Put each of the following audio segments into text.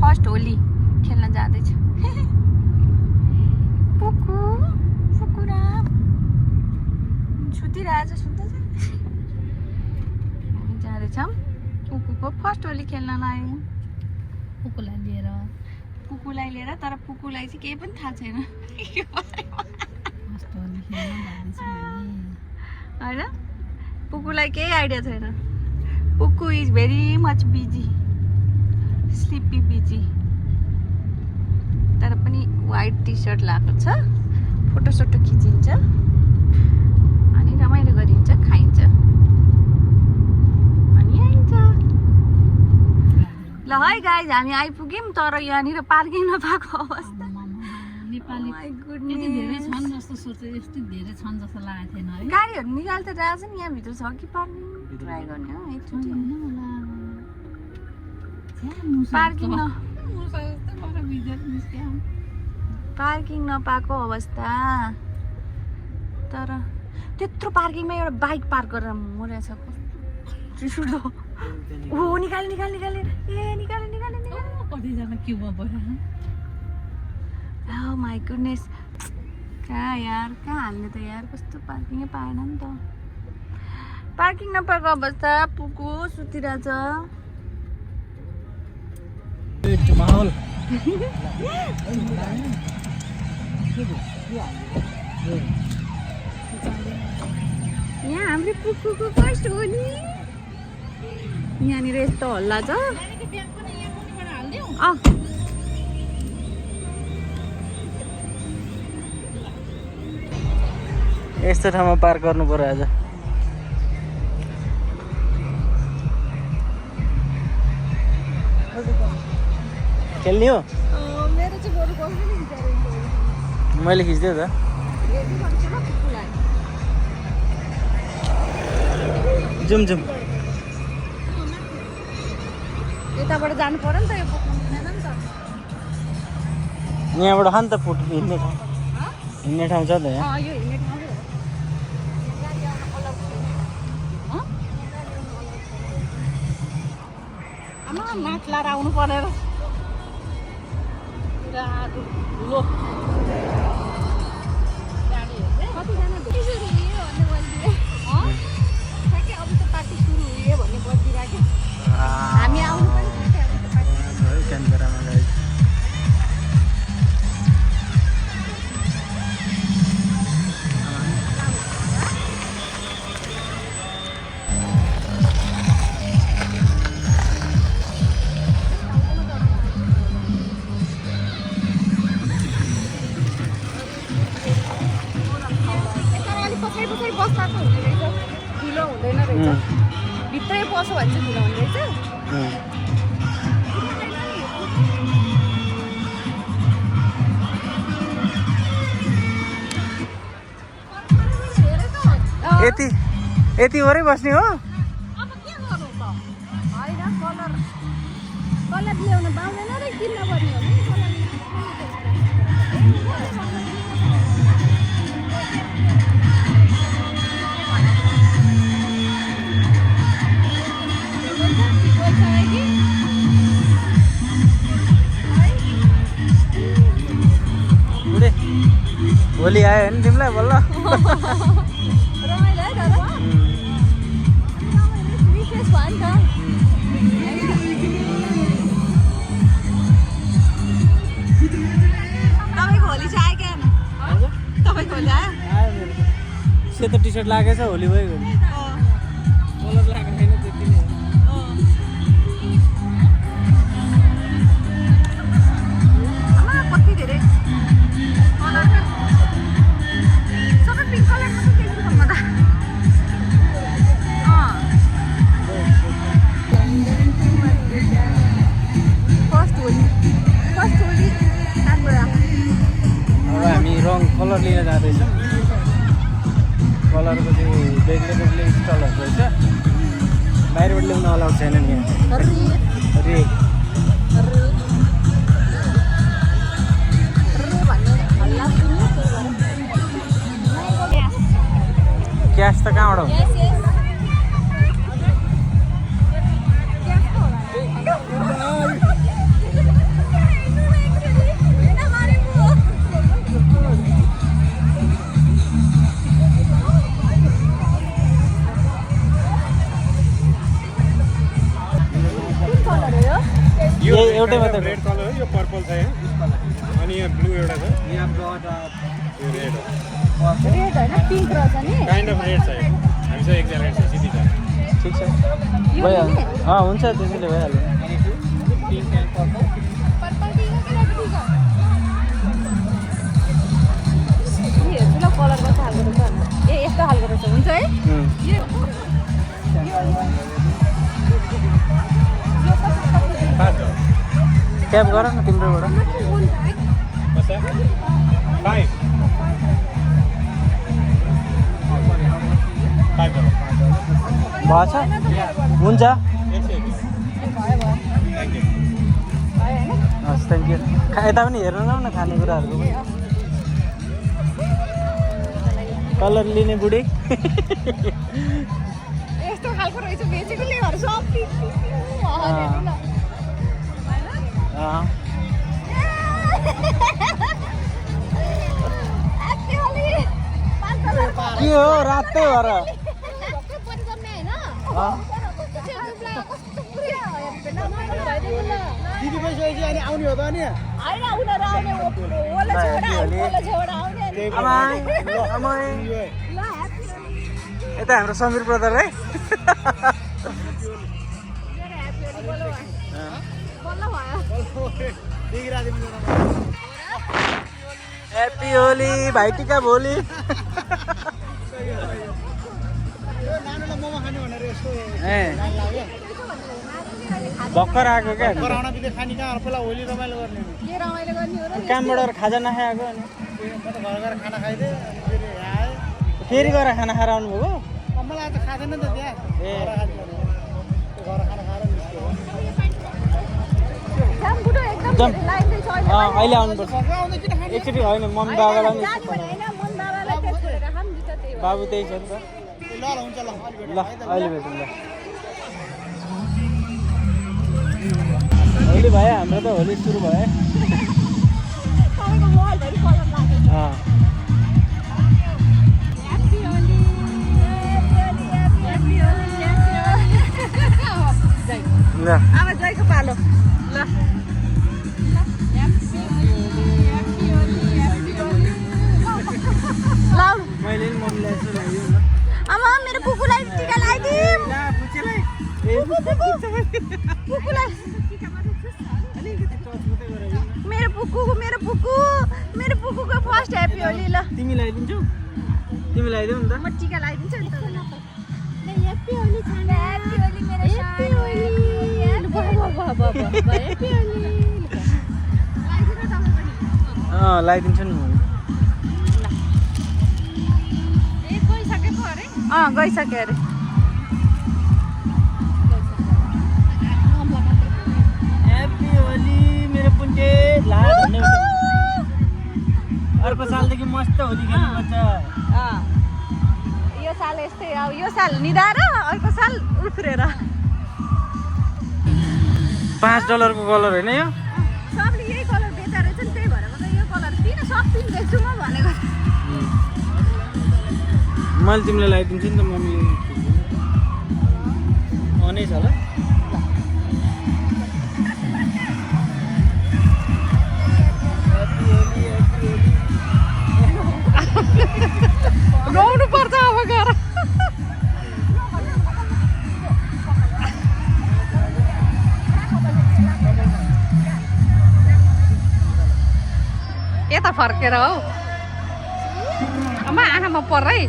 First Holi खेल्न जाँदैछ। पुकु पुकुरा सुतिरहेछ सुत्दैछ। हामी जाँदैछौँ पुकुको फर्स्ट होली खेल्नलाई। पुकुलाई लिएर तर पुकुलाई चाहिँ केही पनि थाहा छैन होइन। पुकुलाई केही आइडिया छैन। पुकु is very much busy, sleepy busy. तर पनि वाइट टी सर्ट लगाएको छ। फोटोसोटो खिचिन्छ अनि रमाइलो गरिन्छ, खाइन्छ अनि आइन्छ। ल है गाइज हामी आइपुग्यौँ तर यहाँनिर पार्किङ नपाएको अवस्था। गाडीहरू निकाल त रहेछ नि, यहाँभित्र छ कि पार्किङ ट्राई गर्ने हो एकचोटि। पार्किङ नपाएको अवस्था। तर त्यत्रो पार्किङमा एउटा बाइक पार्क गरेर मरेछ। रिसुर्दो ओ निकाले निकाले निकाले ए निकाले निकाले निकाले कतिजना क्युमा पऱ्यो। Oh my goodness. कहाँ यार कहाँ हाल्ने त यार, कस्तो पार्किङै पाएन नि त। पार्किङ नपाएको अवस्था। पुकु सुतिरहेछ। यहाँ हाम्रो पुकुको फर्स्ट होली। यहाँनिर यस्तो हल्ला छ। यस्तो ठाउँमा पार्क गर्नु पर्यो आज। खेल्ने हो? मेरो चाहिँ बरु कसले खिचाएर मैले खिच्दिएँ त। जुम जुम यताबाट जानु पर्यो नि त, यो बोक्नु मिल्दैन नि त। यहाँबाट खान त फुट हिँड्ने ठाउँ, हिँड्ने ठाउँ छ त यहाँ। यो हिँड्ने ठाउँ आमा नाक लाएर आउनु परेर अब त पार्टी सुरु हुयो भन्ने बजिरहेको। हामी आउनु पनि क्यामेरामा गाइस। पछाडि बस्दाको हुने रहेछ, ढिलो हुँदैन रहेछ। भित्रै पसो भने चाहिँ ढिलो हुने रहेछ। यति यति वरै बस्ने हो? अब के गर्नु त? होइन कलर कलर ल्याउन पाउँदैन र किन्न पर्ने हो नि कलर। होली आयो नि तिमीलाई बल्ल। रमाइलो है दादा। विशेष भयो नि त। तपाईँको होली चाहिँ आयो क्या? तपाईँको होली आयो? सेतो टी सर्ट लागेछ होली भयो। कलर लागेको छैन त्यति नै। कति धेरै सबै पिङ्क कलर मात्रै देख्छु म त। फर्स्ट होली राम्रो। अब हामी रङ कलर लिन जाँदैछौँ। कलरको चाहिँ बेग्लै बेग्लै स्टलहरू रहेछ। बाहिरबाट ल्याउन अलाउड छैन नि यहाँ। रे क्यास त कहाँबाट हुन्छ? एउटै मात्रै रेड कलर हो यो पर्पल छ यहाँ अनि यहाँ ब्लू एउटा छ यहाँ ब्लड यो रेड हो रेड होइन पिङ्क रहेछ नि काइन्ड अफ रेड छ यो हामीसँग एकजना रेड छ सिधी छ ठिक छ भइहाल्यो हुन्छ त्यसैले भइहाल्यो पिङ्क एन्ड पर्पल हेर्छु ल कलर कस्तो खालको रहेछ ए यस्तो खालको रहेछ हुन्छ है क्याब गर न तिम्रोबाट कस्तो 5 भएछ हुन्छ हस् थ्याङ्क यू यता पनि हेर्नु न खानेकुराहरूको पनि कलर लिने बुढी यस्तो खालको रहेछ बेचेकोले घर सब के हो रातै भएर दिदी भइसकेपछि अनि आउने हो त अनि यता हाम्रो समीर ब्रदर है ह्याप्पी होली भाइटिका भोलि भर्खर आएको क्या कामबाट खाजा नखाएको अनि फेरि गएर खाना खाएर आउनुभयो अहिले आउनुपर्छ एकचोटि होइन मम्मी बाबालाई बाबु त्यही छ नि त ल अहिले भेटौँ ल होली भयो हाम्रो त होली सुरु भयो ल अब जयको पालो ल मैले नि मम्मीलाई यसो लगाइदियो ल आमा मेरो पुकुलाई टिका लगाइदिउँ पुकुलाई मेरो पुकुको फर्स्ट ह्याप्पी होली ल तिमी लगाइदिन्छौ तिमी लगाइदेऊ नि त म टिका लगाइदिन्छु नि त ह्याप्पी होली छाना ह्याप्पी होली मेरो ह्याप्पी होली ह्याप्पी होली लगाइदिन्छु नि म गइसक्यो अरे ह्याप्पी होली मेरो पुन्टे ला अर्को सालदेखि मस्त होली खेल्नुपर्छ यो साल यस्तै अब यो साल निधाएर अर्को साल उफ्रेर $5 को कलर होइन यो सबले यही कलर बेचा रहेछ नि त्यही भएर म त यो कलर किन सब पिन बेच्छु म भनेको मैले तिमीलाई लगाइदिन्छु नि त मम्मी अनै छ ल गाउनु पर्छ अब गएर यता फर्केर हौ आमा आँखामा पर्छ है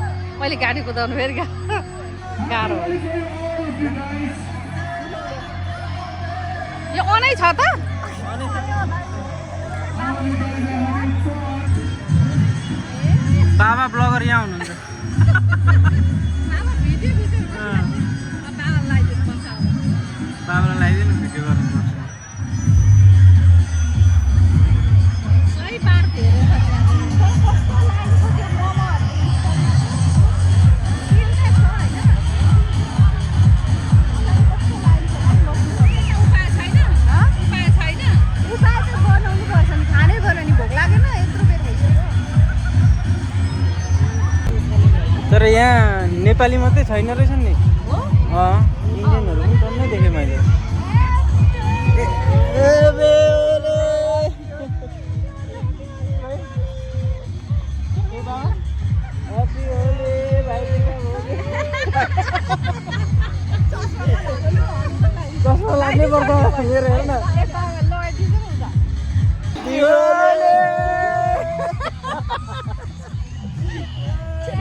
मैले गाडी कुदाउनु फेरि गाह्रो यो अनै छ त बाबा ब्लगर यहाँ हुनुहुन्छ बाबालाई लगाइदिनु भिडियो गर्नुपर्छ तर यहाँ नेपाली मात्रै छैन रहेछ नि इन्डियनहरू पनि टन्नै देखेँ मैले चस्मा लाग्नै पर्छ मेरो हेर न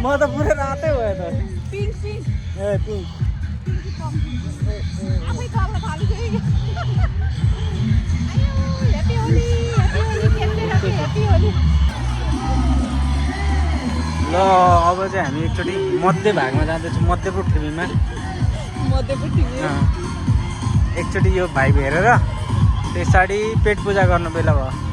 म त पुरै रातै भयो त ए पिङ्क ल अब चाहिँ हामी एकचोटि मध्य भागमा जाँदैछौँ मध्यपुर टिभीमा एकचोटि यो भाइ हेरेर त्यसरी पेट पूजा गर्नु बेला भयो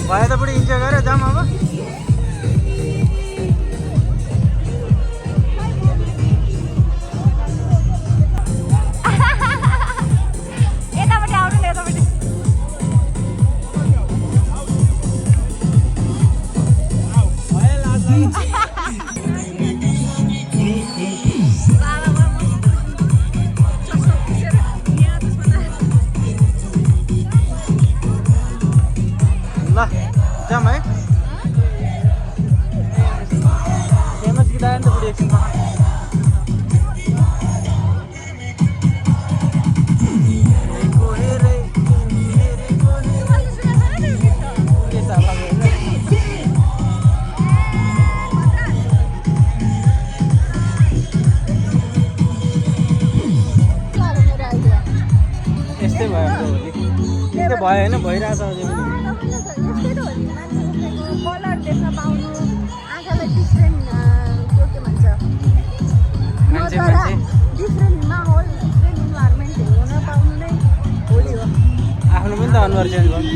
भयो त बढी इन्जोय गरेर जाऊँ अब यतापट्टि आउनु न यतापट्टि ल जाऊँ है फेमस गीत आयो नि त बुढी एकछिनमा यस्तै भयो भोलि यस्तै भयो होइन भइरहेछ अझै पनि कलर देख्न पाउनु आँखालाई डिफ्रेन्ट के भन्छ डिफ्रेन्ट माहौल डिफ्रेन्ट इन्भाइरोमेन्ट हेर्न पाउनु नै होली हो आफ्नो पनि त अनुहार चेन्ज गर्नु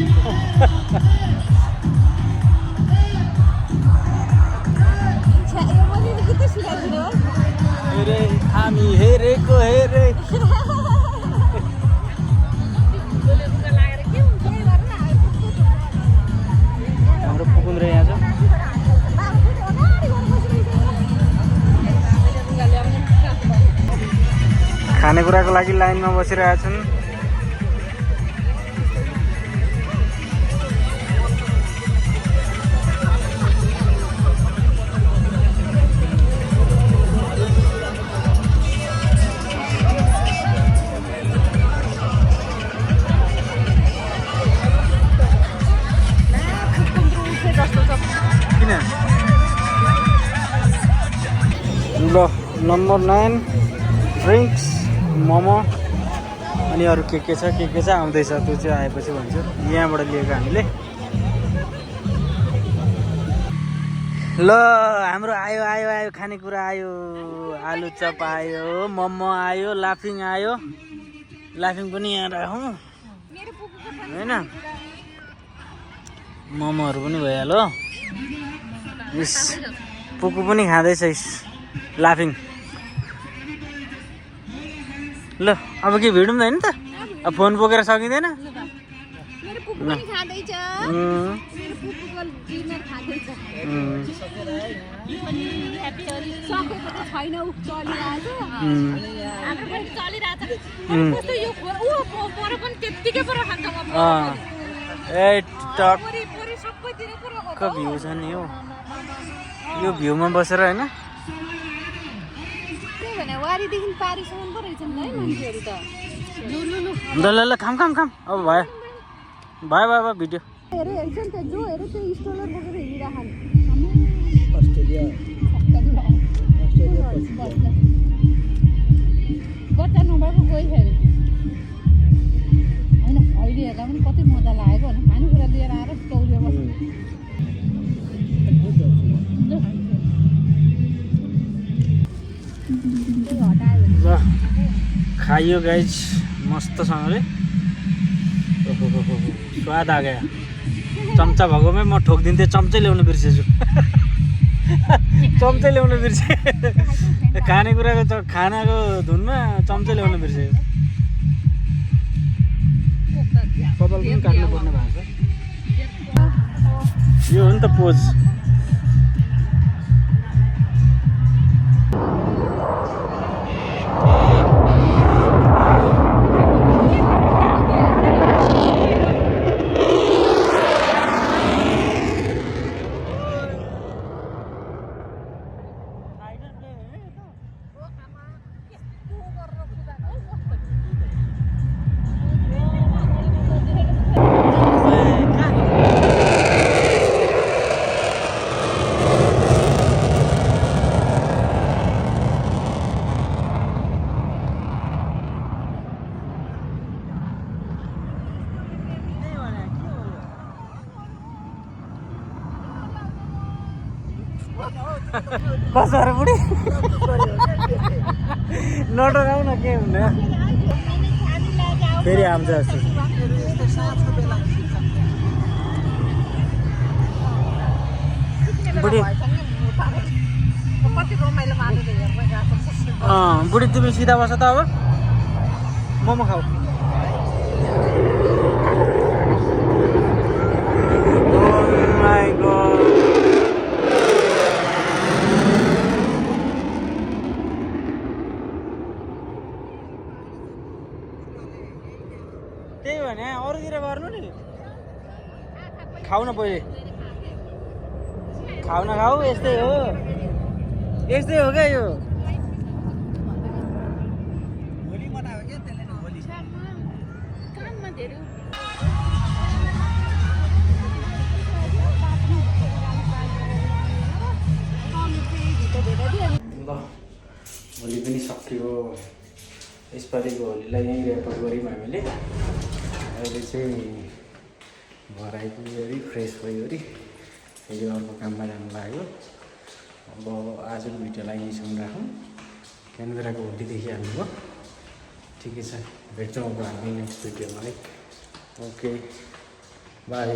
हेरे हामी हेरेको हेरे हाम्रो पुकुन्द्र यहाँ छ खानेकुराको लागि लाइनमा बसिरहेका छन् किन ल नम्बर 9 ड्रिङ्क्स मोमो अनि अरू के छ आउँदैछ त्यो चाहिँ आएपछि भन्छु यहाँबाट लिएको हामीले ल हाम्रो आयो आयो आयो खानेकुरा आयो आलु चप आयो मोमो आयो लाफिङ आयो लाफिङ पनि यहाँ राखौँ होइन मोमोहरू पनि भइहाल्यो इस पुकु पनि खाँदैछ इस लाफिङ ल अब के भिडौँ त होइन त अब फोन बोकेर सकिँदैन भ्यू छ नि यो भ्यूमा बसेर होइन ल ल ल खाम अब भयो भिडियो बच्चा नभएको गइसक्यो होइन अहिले हेर्दा पनि कति मजा लागेको होइन खाइयो गाइज मस्तसँगले। स्वाद आ गया। चम्चा भएकोमै म ठोकिदिन्थेँ, चम्चै ल्याउनु बिर्सेछु। चम्चै ल्याउनु बिर्से। खानेकुराको खानाको धुनमा चम्चै ल्याउनु बिर्सेको। कपाल पनि काट्नु पर्ने भएको छ। यो हो नि त पोज। कसो अरे बुढी नडराउ न के हुने फेरि आउँछ जस्तो बुढी बुढी तिमी सिधा बस त अब मोमो खाऊ त्यही भने अरूतिर गर्नु नि खाऊ न पहिले खाऊ न खाऊ यस्तै हो क्या यो ल होली पनि सकियो यसपालिको होलीलाई यहीँ रेकर्ड गऱ्यौँ हामीले अहिले चाहिँ घर आइपुग्यो फ्रेस भयो अरे फेरि अर्को काममा जानु लाग्यो अब आजको भिडियोलाई यहीँसम्म राखौँ क्यानबेराको होली देखिहाल्नुभयो ठिकै छ भेट्छौँ अब हामी नेक्स्ट भिडियोमा है ओके बाई